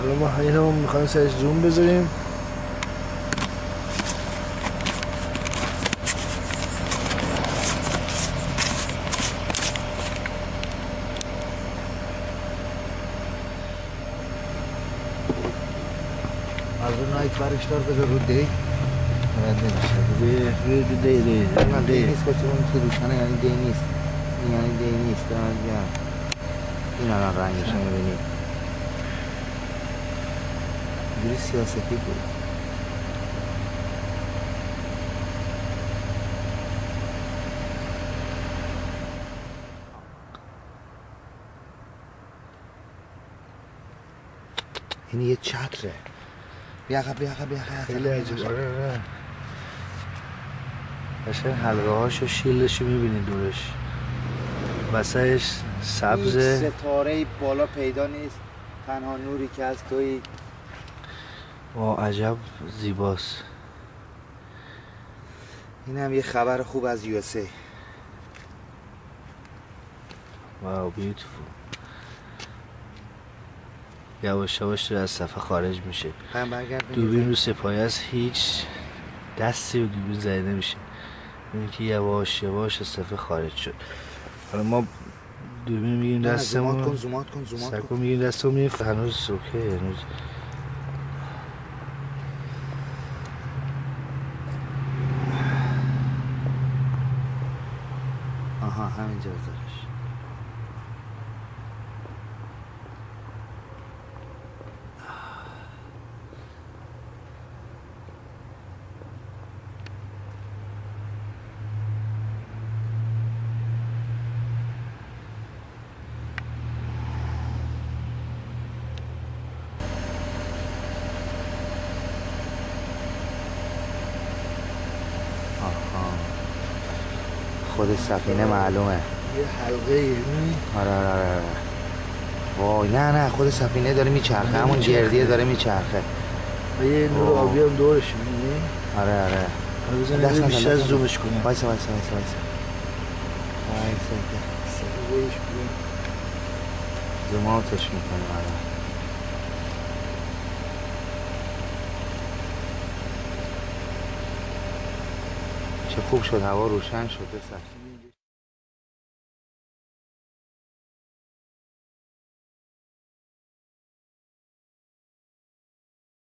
حالا ما اینو میخوایم سرش زوم بذاریم. از رو نایت برش دار بذار رو دی باید نمیشه دی نیست که چون که روشنه یعنی دی نیست یعنی دی نیست این الان رنگش رو میبینی اینجوری سیاستی بود. این یه چتره بیا خیلی عجیب. آره قشنگ حلقه هاشو شیلدشو میبینی دورش وسطش سبزه. ستاره بالا پیدا نیست تنها نوری که از توی عجب زیباست. این هم یه خبر خوب از USA. واو بیوتیفول. یواش یواش از صفحه خارج میشه. دوربین رو سپایه است هیچ دستی و دوربین زده نمیشه. این که یواش یواش از صفحه خارج شد. حالا ما دوربین میگیم دستمون زومات کن سرکو میگیم دستمون میگیم هنوز سوکه هنوز آها همینجا بذارش. خود سفینه معلومه یه حلقه آره وای نه خود سفینه داره میچرخه همون گردیه داره میچرخه و یه نور آبی هم دورش میبینی؟ آره بزنیم بیشتر زومش کنیم. وایسا زوماتش میکنیم. آره چه خوب شد هوا روشن شده سفینه.